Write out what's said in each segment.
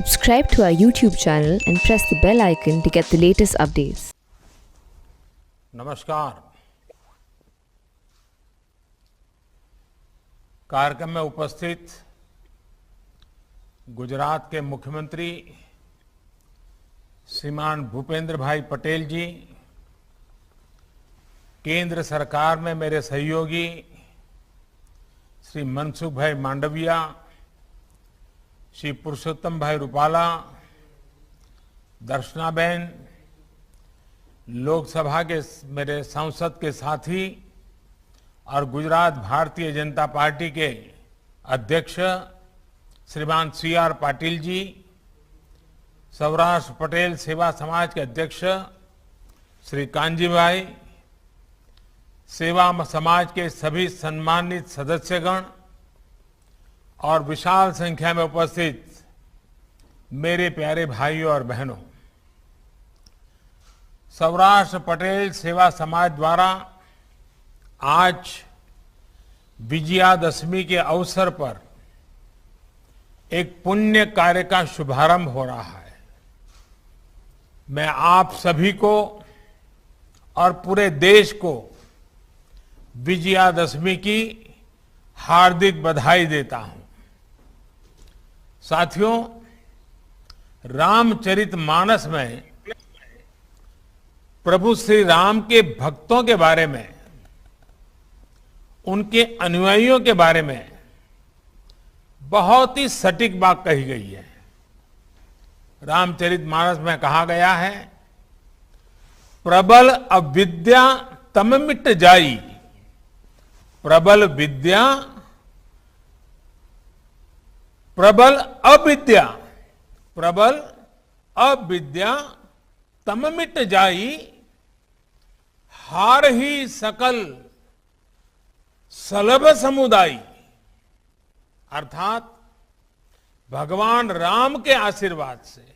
Subscribe to our YouTube channel and press the bell icon to get the latest updates. नमस्कार। कार्यक्रम में उपस्थित गुजरात के मुख्यमंत्री श्रीमान भूपेंद्र भाई पटेल जी, केंद्र सरकार में मेरे सहयोगी श्री मनसुख भाई मांडविया, श्री पुरुषोत्तम भाई रूपाला, दर्शनाबेन, लोकसभा के मेरे सांसद के साथी और गुजरात भारतीय जनता पार्टी के अध्यक्ष श्रीमान CR पाटिल जी, सौराष्ट्र पटेल सेवा समाज के अध्यक्ष श्री कांजी भाई, सेवा समाज के सभी सम्मानित सदस्यगण और विशाल संख्या में उपस्थित मेरे प्यारे भाइयों और बहनों, सौराष्ट्र पटेल सेवा समाज द्वारा आज विजयादशमी के अवसर पर एक पुण्य कार्य का शुभारंभ हो रहा है। मैं आप सभी को और पूरे देश को विजयादशमी की हार्दिक बधाई देता हूं। साथियों, रामचरितमानस में प्रभु श्री राम के भक्तों के बारे में, उनके अनुयायियों के बारे में बहुत ही सटीक बात कही गई है। रामचरितमानस में कहा गया है, प्रबल अविद्या तम मिट जाई, प्रबल अविद्या तम मिट जाई, हार ही सकल सलभ समुदायी। अर्थात भगवान राम के आशीर्वाद से,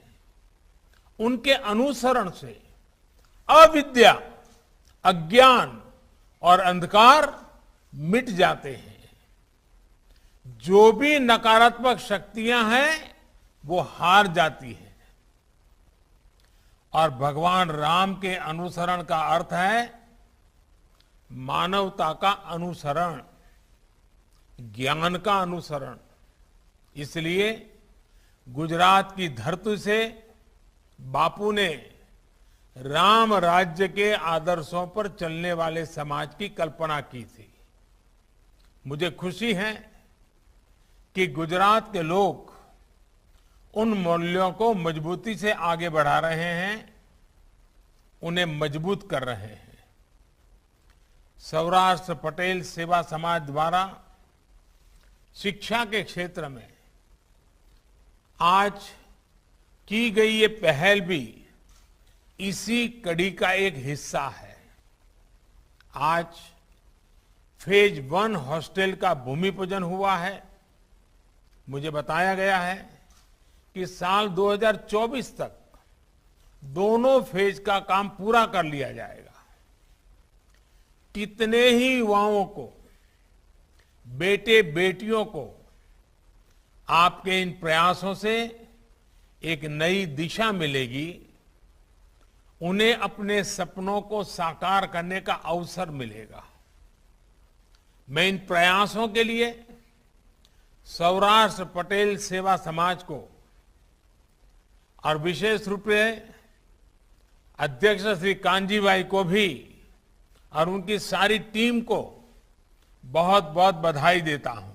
उनके अनुसरण से अविद्या, अज्ञान और अंधकार मिट जाते हैं। जो भी नकारात्मक शक्तियां हैं वो हार जाती हैं। और भगवान राम के अनुसरण का अर्थ है मानवता का अनुसरण, ज्ञान का अनुसरण। इसलिए गुजरात की धरती से बापू ने राम राज्य के आदर्शों पर चलने वाले समाज की कल्पना की थी। मुझे खुशी है कि गुजरात के लोग उन मूल्यों को मजबूती से आगे बढ़ा रहे हैं, उन्हें मजबूत कर रहे हैं। सौराष्ट्र पटेल सेवा समाज द्वारा शिक्षा के क्षेत्र में आज की गई ये पहल भी इसी कड़ी का एक हिस्सा है। आज फेज 1 हॉस्टल का भूमि पूजन हुआ है। मुझे बताया गया है कि साल 2024 तक दोनों फेज का काम पूरा कर लिया जाएगा। कितने ही युवाओं को, बेटे बेटियों को आपके इन प्रयासों से एक नई दिशा मिलेगी, उन्हें अपने सपनों को साकार करने का अवसर मिलेगा। मैं इन प्रयासों के लिए सौराष्ट्र पटेल सेवा समाज को और विशेष रूप से अध्यक्ष श्री कांजी भाई को भी और उनकी सारी टीम को बहुत बहुत बधाई देता हूं।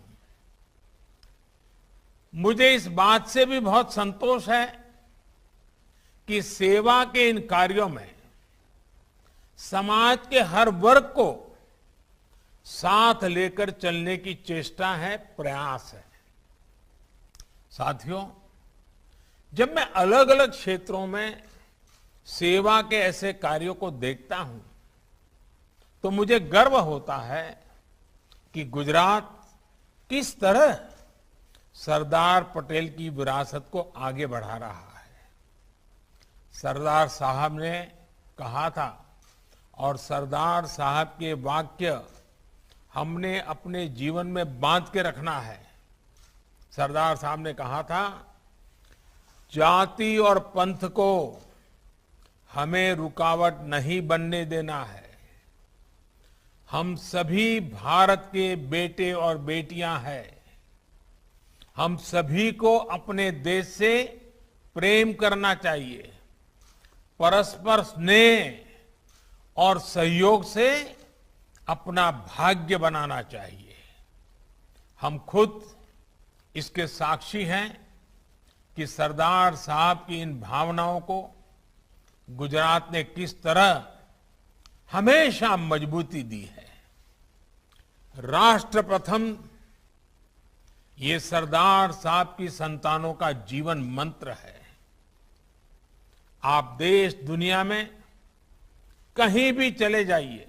मुझे इस बात से भी बहुत संतोष है कि सेवा के इन कार्यों में समाज के हर वर्ग को साथ लेकर चलने की चेष्टा है, प्रयास है। साथियों, जब मैं अलग अलग क्षेत्रों में सेवा के ऐसे कार्यों को देखता हूं तो मुझे गर्व होता है कि गुजरात किस तरह सरदार पटेल की विरासत को आगे बढ़ा रहा है। सरदार साहब ने कहा था और सरदार साहब के वाक्य हमने अपने जीवन में बांध के रखना है। सरदार साहब ने कहा था, जाति और पंथ को हमें रुकावट नहीं बनने देना है। हम सभी भारत के बेटे और बेटियां हैं। हम सभी को अपने देश से प्रेम करना चाहिए। परस्पर स्नेह और सहयोग से अपना भाग्य बनाना चाहिए। हम खुद इसके साक्षी हैं कि सरदार साहब की इन भावनाओं को गुजरात ने किस तरह हमेशा मजबूती दी है। राष्ट्र प्रथम ये सरदार साहब की संतानों का जीवन मंत्र है। आप देश दुनिया में कहीं भी चले जाइए,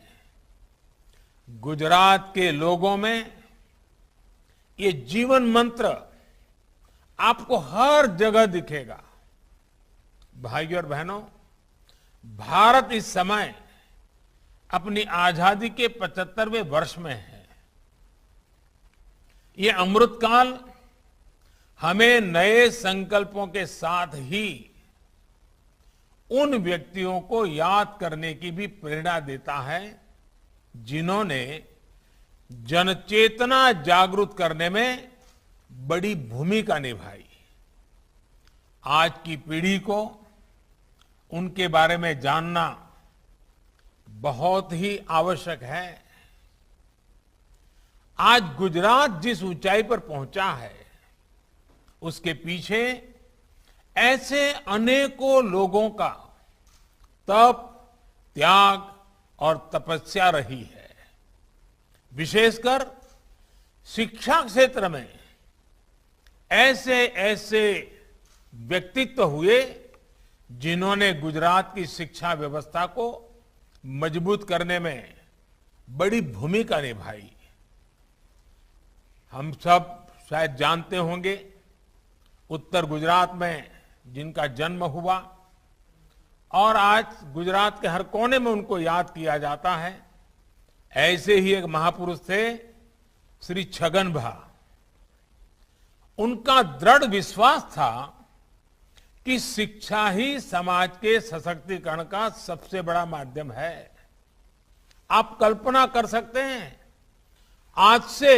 गुजरात के लोगों में ये जीवन मंत्र आपको हर जगह दिखेगा। भाइयों और बहनों, भारत इस समय अपनी आजादी के 75वें वर्ष में है। ये अमृतकाल हमें नए संकल्पों के साथ ही उन व्यक्तियों को याद करने की भी प्रेरणा देता है जिन्होंने जनचेतना जागृत करने में बड़ी भूमिका निभाई। आज की पीढ़ी को उनके बारे में जानना बहुत ही आवश्यक है। आज गुजरात जिस ऊंचाई पर पहुंचा है, उसके पीछे ऐसे अनेकों लोगों का तप, त्याग और तपस्या रही है। विशेषकर शिक्षा क्षेत्र में ऐसे ऐसे व्यक्तित्व हुए जिन्होंने गुजरात की शिक्षा व्यवस्था को मजबूत करने में बड़ी भूमिका निभाई। हम सब शायद जानते होंगे, उत्तर गुजरात में जिनका जन्म हुआ और आज गुजरात के हर कोने में उनको याद किया जाता है, ऐसे ही एक महापुरुष थे श्री छगन भा। उनका दृढ़ विश्वास था कि शिक्षा ही समाज के सशक्तिकरण का सबसे बड़ा माध्यम है। आप कल्पना कर सकते हैं, आज से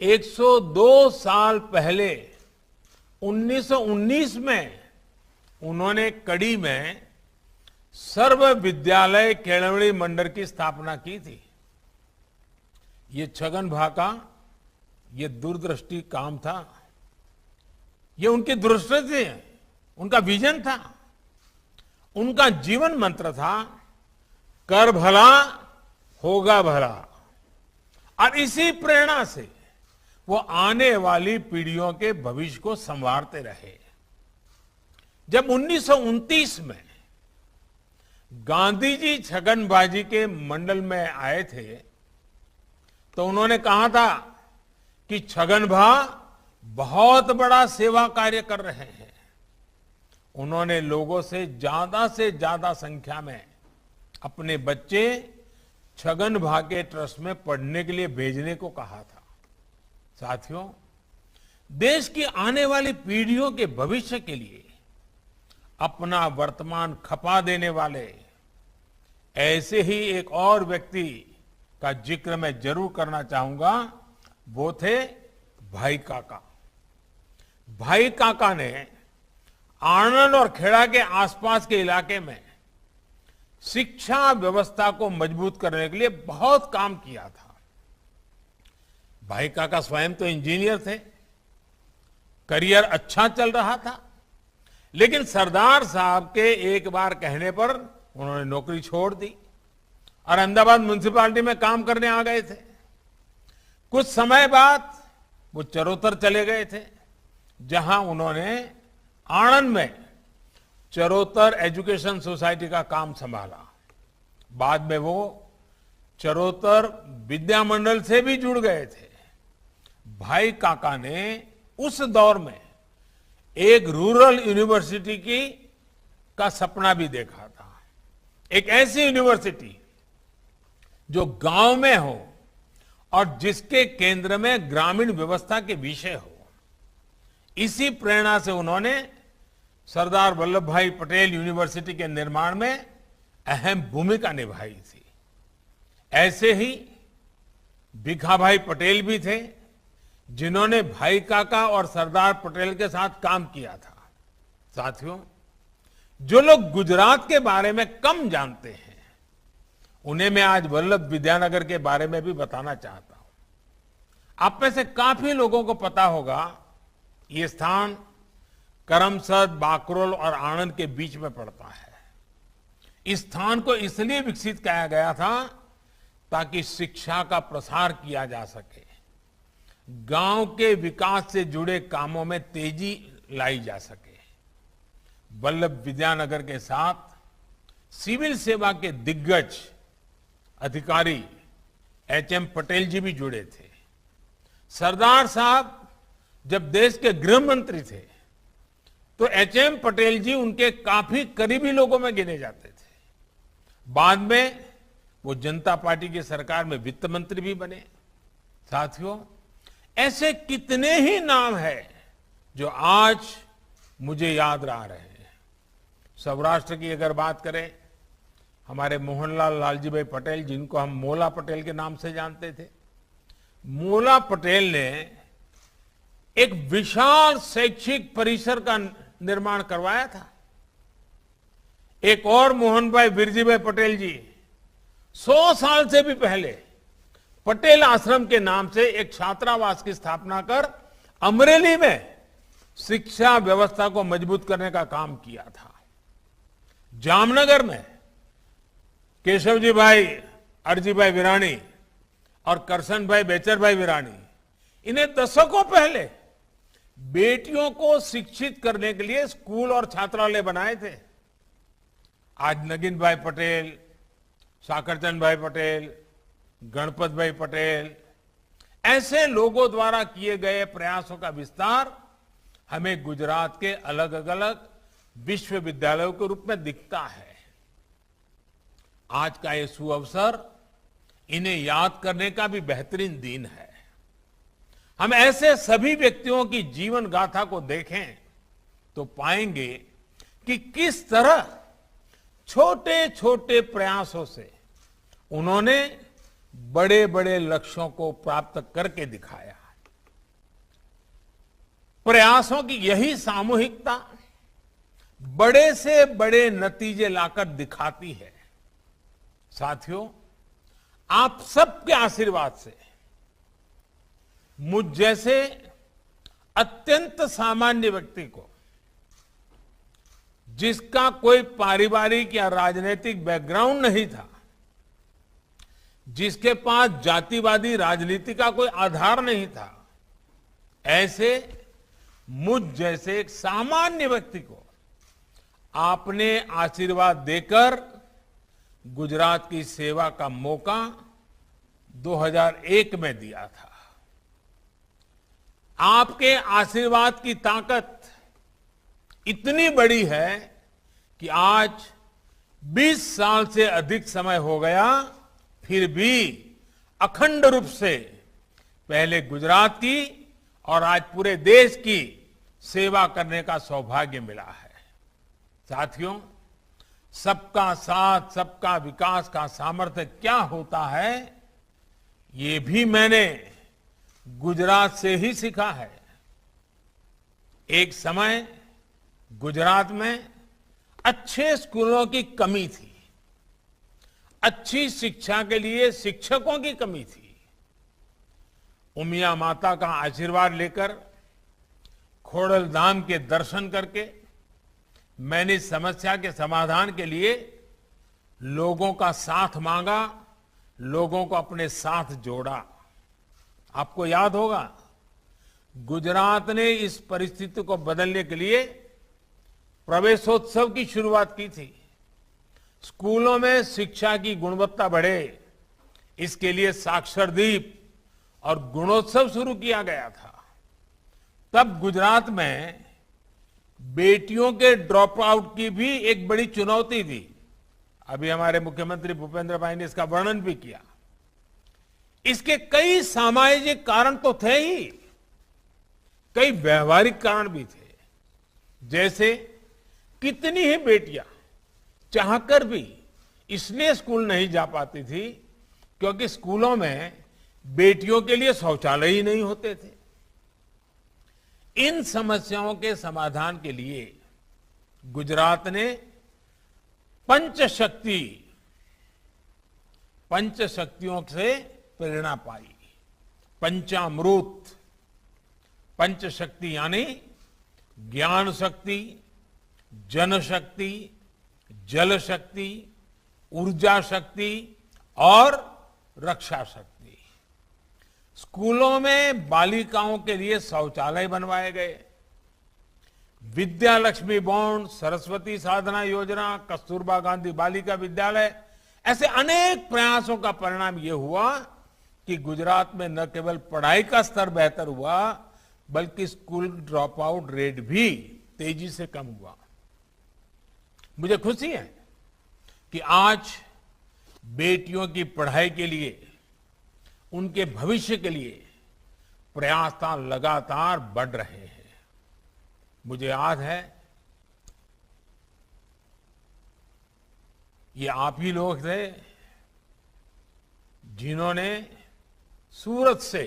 102 साल पहले 1919 में उन्होंने कड़ी में सर्व विद्यालय केळवणी मंडल की स्थापना की थी। ये छगन भा का ये दूरदृष्टि काम था, ये उनकी दृष्टि थी, उनका विजन था, उनका जीवन मंत्र था, कर भला होगा भला। और इसी प्रेरणा से वो आने वाली पीढ़ियों के भविष्य को संवारते रहे। जब 1929 में गांधी जी छगनभाजी के मंडल में आए थे तो उन्होंने कहा था कि छगन भा बहुत बड़ा सेवा कार्य कर रहे हैं। उन्होंने लोगों से ज्यादा संख्या में अपने बच्चे छगन भा के ट्रस्ट में पढ़ने के लिए भेजने को कहा था। साथियों, देश की आने वाली पीढ़ियों के भविष्य के लिए अपना वर्तमान खपा देने वाले ऐसे ही एक और व्यक्ति का जिक्र मैं जरूर करना चाहूंगा। वो थे भाई काका। भाई काका ने आणंद और खेड़ा के आसपास के इलाके में शिक्षा व्यवस्था को मजबूत करने के लिए बहुत काम किया था। भाई काका स्वयं तो इंजीनियर थे, करियर अच्छा चल रहा था, लेकिन सरदार साहब के एक बार कहने पर उन्होंने नौकरी छोड़ दी और अहमदाबाद म्युनिसिपैलिटी में काम करने आ गए थे। कुछ समय बाद वो चरोतर चले गए थे, जहां उन्होंने आणंद में चरोतर एजुकेशन सोसाइटी का काम संभाला। बाद में वो चरोतर विद्या मंडल से भी जुड़ गए थे। भाई काका ने उस दौर में एक रूरल यूनिवर्सिटी का सपना भी देखा था। एक ऐसी यूनिवर्सिटी जो गांव में हो और जिसके केंद्र में ग्रामीण व्यवस्था के विषय हो। इसी प्रेरणा से उन्होंने सरदार वल्लभ भाई पटेल यूनिवर्सिटी के निर्माण में अहम भूमिका निभाई थी। ऐसे ही भिखाभाई पटेल भी थे, जिन्होंने भाई काका और सरदार पटेल के साथ काम किया था। साथियों, जो लोग गुजरात के बारे में कम जानते हैं, उन्हें मैं आज वल्लभ विद्यानगर के बारे में भी बताना चाहता हूं। आप में से काफी लोगों को पता होगा, ये स्थान करमसद, बाकरोल और आणंद के बीच में पड़ता है। इस स्थान को इसलिए विकसित किया गया था ताकि शिक्षा का प्रसार किया जा सके, गांव के विकास से जुड़े कामों में तेजी लाई जा सके। वल्लभ विद्यानगर के साथ सिविल सेवा के दिग्गज अधिकारी एच.एम. पटेल जी भी जुड़े थे। सरदार साहब जब देश के गृह मंत्री थे तो एच.एम. पटेल जी उनके काफी करीबी लोगों में गिने जाते थे। बाद में वो जनता पार्टी की सरकार में वित्त मंत्री भी बने। साथियों, ऐसे कितने ही नाम हैं जो आज मुझे याद रह रहे हैं। सौराष्ट्र की अगर बात करें, हमारे मोहनलाल लालजी भाई पटेल, जिनको हम मोला पटेल के नाम से जानते थे, मोला पटेल ने एक विशाल शैक्षिक परिसर का निर्माण करवाया था। एक और मोहन भाई बिरजी भाई पटेल जी 100 साल से भी पहले पटेल आश्रम के नाम से एक छात्रावास की स्थापना कर अमरेली में शिक्षा व्यवस्था को मजबूत करने का काम किया था। जामनगर में केशवजी भाई अरजी भाई विरानी और करसन भाई बेचर भाई विरानी, इन्हें दशकों पहले बेटियों को शिक्षित करने के लिए स्कूल और छात्रालय बनाए थे। आज नगिन भाई पटेल, साकरचंद भाई पटेल, गणपत भाई पटेल, ऐसे लोगों द्वारा किए गए प्रयासों का विस्तार हमें गुजरात के अलग अलग विश्वविद्यालयों के रूप में दिखता है। आज का ये सुअवसर इन्हें याद करने का भी बेहतरीन दिन है। हम ऐसे सभी व्यक्तियों की जीवन गाथा को देखें तो पाएंगे कि किस तरह छोटे छोटे प्रयासों से उन्होंने बड़े बड़े लक्ष्यों को प्राप्त करके दिखाया। प्रयासों की यही सामूहिकता बड़े से बड़े नतीजे लाकर दिखाती है। साथियों, आप सबके आशीर्वाद से मुझ जैसे अत्यंत सामान्य व्यक्ति को, जिसका कोई पारिवारिक या राजनीतिक बैकग्राउंड नहीं था, जिसके पास जातिवादी राजनीति का कोई आधार नहीं था, ऐसे मुझ जैसे एक सामान्य व्यक्ति को आपने आशीर्वाद देकर गुजरात की सेवा का मौका 2001 में दिया था। आपके आशीर्वाद की ताकत इतनी बड़ी है कि आज 20 साल से अधिक समय हो गया, फिर भी अखंड रूप से पहले गुजरात की और आज पूरे देश की सेवा करने का सौभाग्य मिला है। साथियों, सबका साथ सबका विकास का सामर्थ्य क्या होता है, ये भी मैंने गुजरात से ही सीखा है। एक समय गुजरात में अच्छे स्कूलों की कमी थी, अच्छी शिक्षा के लिए शिक्षकों की कमी थी। उमिया माता का आशीर्वाद लेकर, खोड़ल धाम के दर्शन करके मैंने इस समस्या के समाधान के लिए लोगों का साथ मांगा, लोगों को अपने साथ जोड़ा। आपको याद होगा, गुजरात ने इस परिस्थिति को बदलने के लिए प्रवेशोत्सव की शुरुआत की थी। स्कूलों में शिक्षा की गुणवत्ता बढ़े, इसके लिए साक्षरदीप और गुणोत्सव शुरू किया गया था। तब गुजरात में बेटियों के ड्रॉप आउट की भी एक बड़ी चुनौती थी। अभी हमारे मुख्यमंत्री भूपेंद्र भाई ने इसका वर्णन भी किया। इसके कई सामाजिक कारण तो थे ही, कई व्यवहारिक कारण भी थे। जैसे कितनी ही बेटियां चाहकर भी इसलिए स्कूल नहीं जा पाती थी क्योंकि स्कूलों में बेटियों के लिए शौचालय ही नहीं होते थे। इन समस्याओं के समाधान के लिए गुजरात ने पंचशक्तियों से प्रेरणा पाई। पंचामृत, पंचशक्ति यानी ज्ञान शक्ति, जनशक्ति, जल शक्ति, ऊर्जा शक्ति और रक्षा शक्ति। स्कूलों में बालिकाओं के लिए शौचालय बनवाए गए। विद्या लक्ष्मी बॉन्ड, सरस्वती साधना योजना, कस्तूरबा गांधी बालिका विद्यालय, ऐसे अनेक प्रयासों का परिणाम यह हुआ कि गुजरात में न केवल पढ़ाई का स्तर बेहतर हुआ बल्कि स्कूल ड्रॉप आउट रेट भी तेजी से कम हुआ। मुझे खुशी है कि आज बेटियों की पढ़ाई के लिए, उनके भविष्य के लिए प्रयास लगातार बढ़ रहे हैं। मुझे याद है ये आप ही लोग थे जिन्होंने सूरत से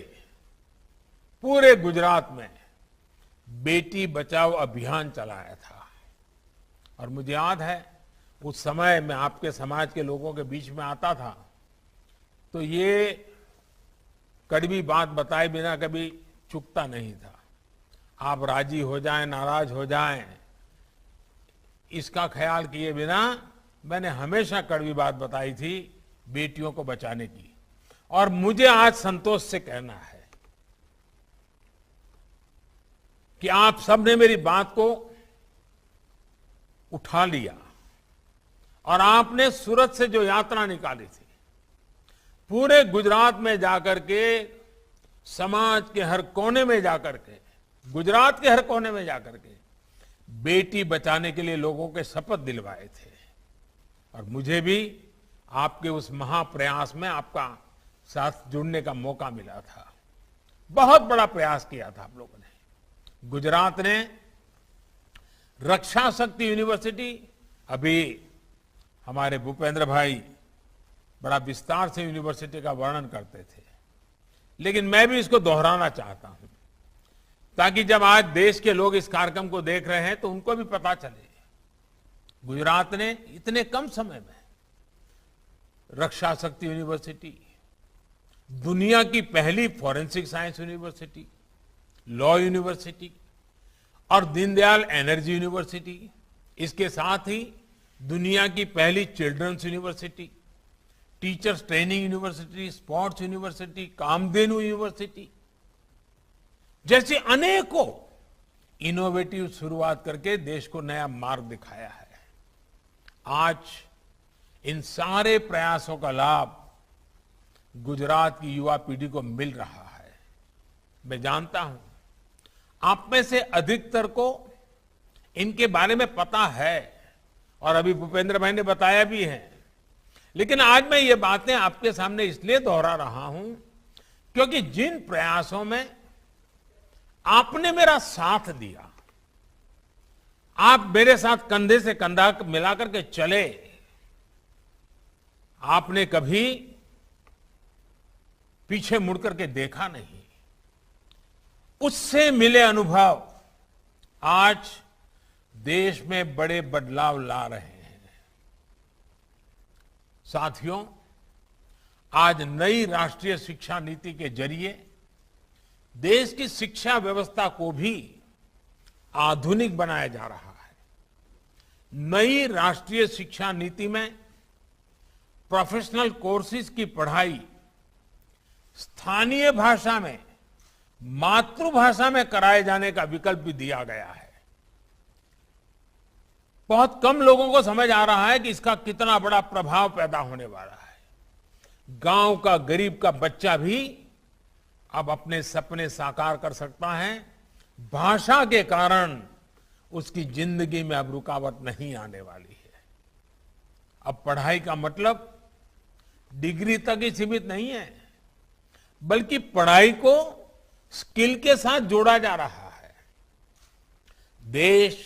पूरे गुजरात में बेटी बचाओ अभियान चलाया था। और मुझे याद है उस समय मैं आपके समाज के लोगों के बीच में आता था तो ये कड़वी बात बताए बिना कभी चुकता नहीं था। आप राजी हो जाएं, नाराज हो जाएं, इसका ख्याल किए बिना मैंने हमेशा कड़वी बात बताई थी बेटियों को बचाने की। और मुझे आज संतोष से कहना है कि आप सबने मेरी बात को उठा लिया और आपने सूरत से जो यात्रा निकाली थी, पूरे गुजरात में जाकर के, समाज के हर कोने में जाकर के, गुजरात के हर कोने में जाकर के बेटी बचाने के लिए लोगों के शपथ दिलवाए थे। और मुझे भी आपके उस महाप्रयास में आपका साथ जुड़ने का मौका मिला था। बहुत बड़ा प्रयास किया था आप लोगों ने। गुजरात ने रक्षा शक्ति यूनिवर्सिटी, अभी हमारे भूपेंद्र भाई बड़ा विस्तार से यूनिवर्सिटी का वर्णन करते थे, लेकिन मैं भी इसको दोहराना चाहता हूं ताकि जब आज देश के लोग इस कार्यक्रम को देख रहे हैं तो उनको भी पता चले। गुजरात ने इतने कम समय में रक्षा शक्ति यूनिवर्सिटी, दुनिया की पहली forensic science university, law university और दीनदयाल एनर्जी यूनिवर्सिटी, इसके साथ ही दुनिया की पहली children's university, teachers training university, sports university, Kamdhenu university जैसी अनेकों इनोवेटिव शुरुआत करके देश को नया मार्ग दिखाया है। आज इन सारे प्रयासों का लाभ गुजरात की युवा पीढ़ी को मिल रहा है। मैं जानता हूं आप में से अधिकतर को इनके बारे में पता है और अभी भूपेंद्र भाई ने बताया भी है, लेकिन आज मैं ये बातें आपके सामने इसलिए दोहरा रहा हूं क्योंकि जिन प्रयासों में आपने मेरा साथ दिया, आप मेरे साथ कंधे से कंधा मिलाकर के चले, आपने कभी पीछे मुड़कर के देखा नहीं, उससे मिले अनुभव आज देश में बड़े बदलाव ला रहे हैं। साथियों, आज नई राष्ट्रीय शिक्षा नीति के जरिए देश की शिक्षा व्यवस्था को भी आधुनिक बनाया जा रहा है। नई राष्ट्रीय शिक्षा नीति में प्रोफेशनल कोर्सेज की पढ़ाई स्थानीय भाषा में, मातृभाषा में कराए जाने का विकल्प भी दिया गया है। बहुत कम लोगों को समझ आ रहा है कि इसका कितना बड़ा प्रभाव पैदा होने वाला है। गांव का गरीब का बच्चा भी अब अपने सपने साकार कर सकता है। भाषा के कारण उसकी जिंदगी में अब रुकावट नहीं आने वाली है। अब पढ़ाई का मतलब डिग्री तक ही सीमित नहीं है, बल्कि पढ़ाई को स्किल के साथ जोड़ा जा रहा है। देश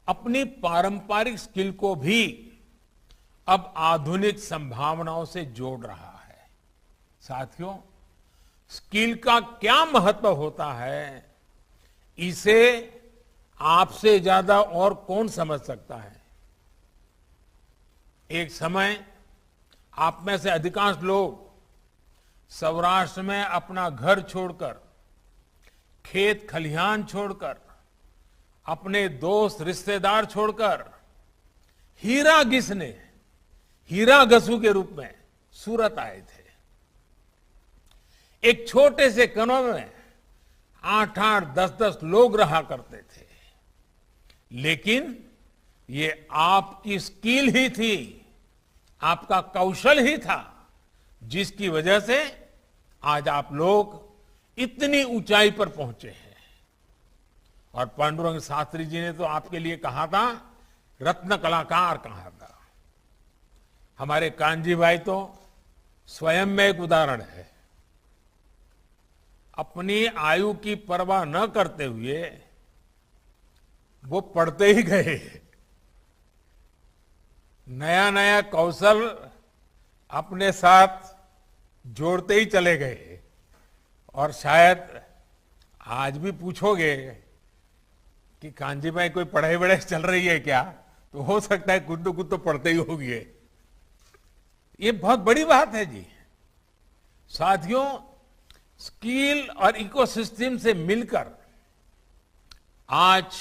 अपनी पारंपरिक स्किल को भी अब आधुनिक संभावनाओं से जोड़ रहा है। साथियों, स्किल का क्या महत्व होता है, इसे आपसे ज्यादा और कौन समझ सकता है। एक समय आप में से अधिकांश लोग सौराष्ट्र में अपना घर छोड़कर, खेत खलिहान छोड़कर, अपने दोस्त रिश्तेदार छोड़कर हीरा घिसने, हीरा घसू के रूप में सूरत आए थे। एक छोटे से कनों में 8-8, 10-10 लोग रहा करते थे, लेकिन ये आपकी स्किल ही थी, आपका कौशल ही था, जिसकी वजह से आज आप लोग इतनी ऊंचाई पर पहुंचे हैं। और पांडुरंग शास्त्री जी ने तो आपके लिए कहा था, रत्न कलाकार कहा था। हमारे कान्जी भाई तो स्वयं में एक उदाहरण है। अपनी आयु की परवाह न करते हुए वो पढ़ते ही गए, नया नया कौशल अपने साथ जोड़ते ही चले गए। और शायद आज भी पूछोगे कि कांजी भाई कोई पढ़ाई वढ़ाई चल रही है क्या, तो हो सकता है कुछ तो पढ़ते ही होगी। ये बहुत बड़ी बात है जी। साथियों, स्किल और इकोसिस्टम से मिलकर आज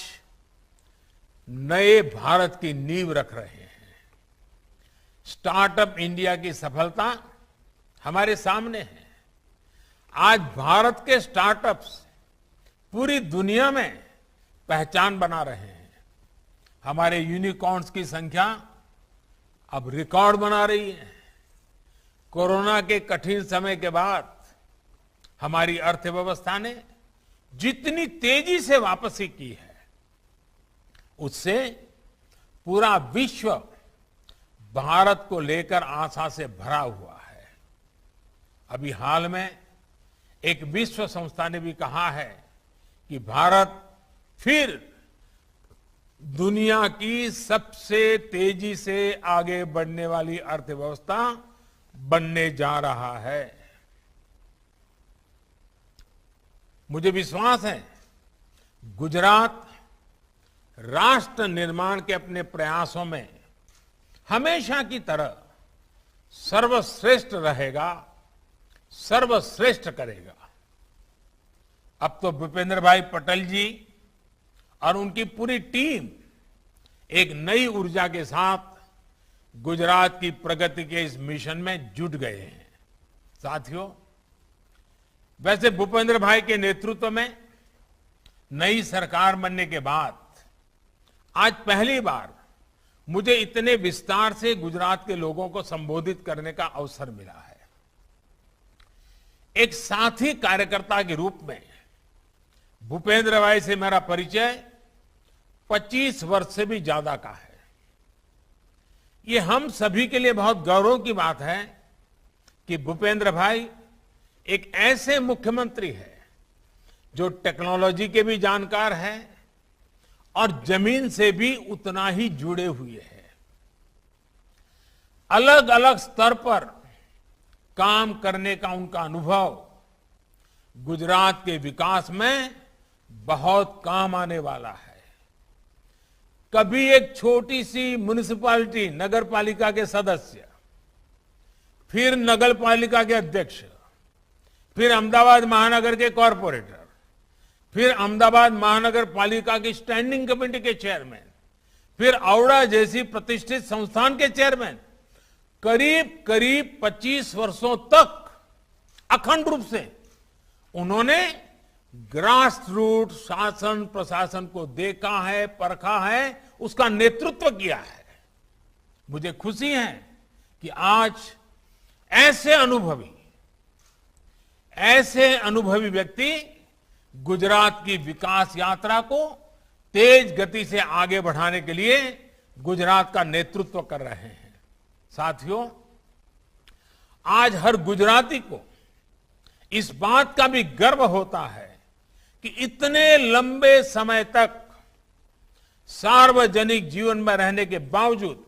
नए भारत की नींव रख रहे हैं। स्टार्टअप इंडिया की सफलता हमारे सामने है। आज भारत के स्टार्टअप्स पूरी दुनिया में पहचान बना रहे हैं। हमारे यूनिकॉर्न्स की संख्या अब रिकॉर्ड बना रही है। कोरोना के कठिन समय के बाद हमारी अर्थव्यवस्था ने जितनी तेजी से वापसी की है, उससे पूरा विश्व भारत को लेकर आशा से भरा हुआ है। अभी हाल में एक विश्व संस्था ने भी कहा है कि भारत फिर दुनिया की सबसे तेजी से आगे बढ़ने वाली अर्थव्यवस्था बनने जा रहा है। मुझे विश्वास है, गुजरात राष्ट्र निर्माण के अपने प्रयासों में हमेशा की तरह सर्वश्रेष्ठ रहेगा, सर्वश्रेष्ठ करेगा। अब तो भूपेंद्र भाई पटेल जी और उनकी पूरी टीम एक नई ऊर्जा के साथ गुजरात की प्रगति के इस मिशन में जुट गए हैं। साथियों, वैसे भूपेंद्र भाई के नेतृत्व में नई सरकार बनने के बाद आज पहली बार मुझे इतने विस्तार से गुजरात के लोगों को संबोधित करने का अवसर मिला है। एक साथी कार्यकर्ता के रूप में भूपेंद्र भाई से मेरा परिचय 25 वर्ष से भी ज्यादा का है। ये हम सभी के लिए बहुत गौरव की बात है कि भूपेंद्र भाई एक ऐसे मुख्यमंत्री है जो टेक्नोलॉजी के भी जानकार है और जमीन से भी उतना ही जुड़े हुए हैं। अलग अलग स्तर पर काम करने का उनका अनुभव गुजरात के विकास में बहुत काम आने वाला है। कभी एक छोटी सी म्युनिसिपैलिटी नगर पालिका के सदस्य, फिर नगर पालिका के अध्यक्ष, फिर अहमदाबाद महानगर के कॉरपोरेटर, फिर अहमदाबाद महानगर पालिका की स्टैंडिंग कमेटी के चेयरमैन, फिर औड़ा जैसी प्रतिष्ठित संस्थान के चेयरमैन, करीब करीब 25 वर्षों तक अखंड रूप से उन्होंने ग्रास रूट शासन प्रशासन को देखा है, परखा है, उसका नेतृत्व किया है। मुझे खुशी है कि आज ऐसे अनुभवी व्यक्ति गुजरात की विकास यात्रा को तेज गति से आगे बढ़ाने के लिए गुजरात का नेतृत्व कर रहे हैं। साथियों, आज हर गुजराती को इस बात का भी गर्व होता है कि इतने लंबे समय तक सार्वजनिक जीवन में रहने के बावजूद,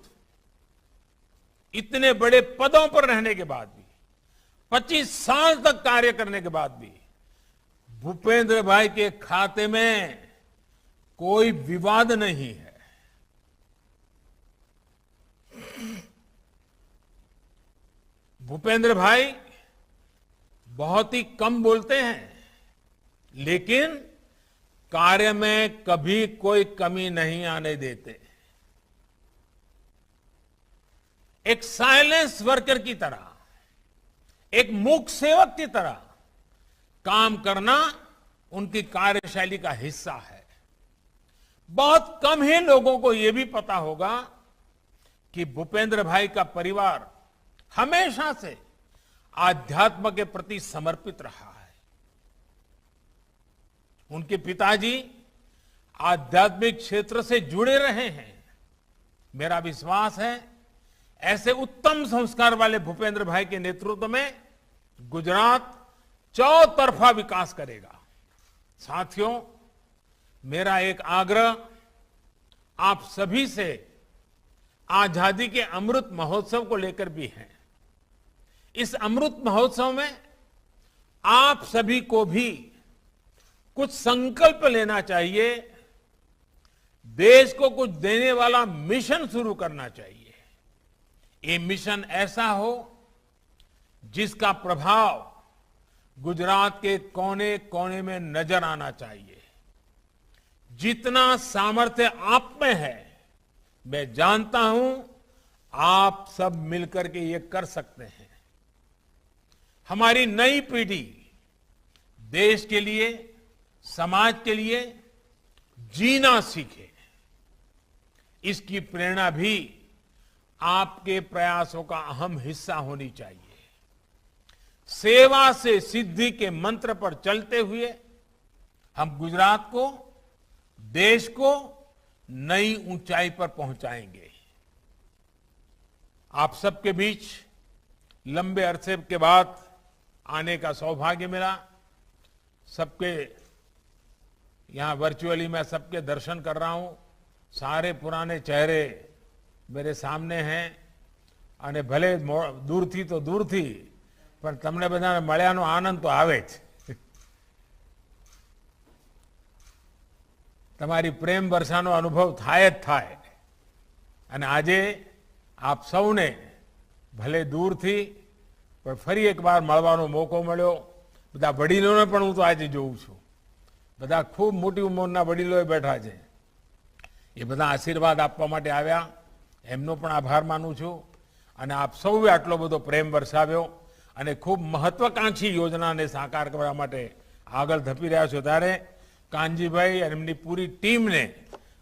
इतने बड़े पदों पर रहने के बाद भी, 25 साल तक कार्य करने के बाद भी भूपेंद्र भाई के खाते में कोई विवाद नहीं है। भूपेंद्र भाई बहुत ही कम बोलते हैं, लेकिन कार्य में कभी कोई कमी नहीं आने देते। एक साइलेंस वर्कर की तरह, एक मूक सेवक की तरह काम करना उनकी कार्यशैली का हिस्सा है। बहुत कम ही लोगों को यह भी पता होगा कि भूपेंद्र भाई का परिवार हमेशा से आध्यात्म के प्रति समर्पित रहा है। उनके पिताजी आध्यात्मिक क्षेत्र से जुड़े रहे हैं। मेरा विश्वास है ऐसे उत्तम संस्कार वाले भूपेंद्र भाई के नेतृत्व में गुजरात चौतरफा विकास करेगा। साथियों, मेरा एक आग्रह आप सभी से आजादी के अमृत महोत्सव को लेकर भी है। इस अमृत महोत्सव में आप सभी को भी कुछ संकल्प लेना चाहिए, देश को कुछ देने वाला मिशन शुरू करना चाहिए। ये मिशन ऐसा हो जिसका प्रभाव गुजरात के कोने कोने में नजर आना चाहिए। जितना सामर्थ्य आप में है, मैं जानता हूं आप सब मिलकर के ये कर सकते हैं। हमारी नई पीढ़ी देश के लिए, समाज के लिए जीना सीखे, इसकी प्रेरणा भी आपके प्रयासों का अहम हिस्सा होनी चाहिए। सेवा से सिद्धि के मंत्र पर चलते हुए हम गुजरात को, देश को नई ऊंचाई पर पहुंचाएंगे। आप सबके बीच लंबे अरसे के बाद आने का सौभाग्य मिला। सबके यहां वर्चुअली मैं सबके दर्शन कर रहा हूं। सारे पुराने चेहरे मेरे सामने हैं અને ભલે દૂરથી તો દૂરથી પણ તમને બધાને મળ્યાનો આનંદ તો આવે જ। તમારી પ્રેમ વર્ષાનો અનુભવ થાય જ થાય। અને આજે આપ સૌને ભલે દૂરથી પણ ફરી એકવાર મળવાનો મોકો મળ્યો। બધા વડીલોને પણ હું તો આજે જોઉં છું। બધા ખૂબ મોટી ઉંમરના વડીલોએ બેઠા છે। એ બધા આશીર્વાદ આપવા માટે આવ્યા। એમનો પણ આભાર માનું છું। અને આપ સૌએ આટલો બધો પ્રેમ વરસાવ્યો અને ખૂબ મહત્વાકાંક્ષી યોજનાને સાકાર કરવા માટે આગળ ધપી રહ્યા છો, ત્યારે કાનજીભાઈ અને એમની પૂરી ટીમને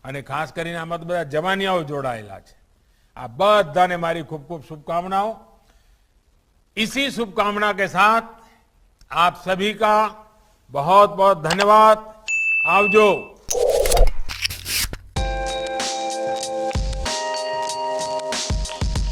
અને ખાસ કરીને આમાં તો બધા જવાનિયાઓ જોડાયેલા છે, આ બધાને મારી ખૂબ ખૂબ शुभकामनाओं। इसी शुभकामना के साथ आप सभी का बहुत बहुत धन्यवाद। आवजो।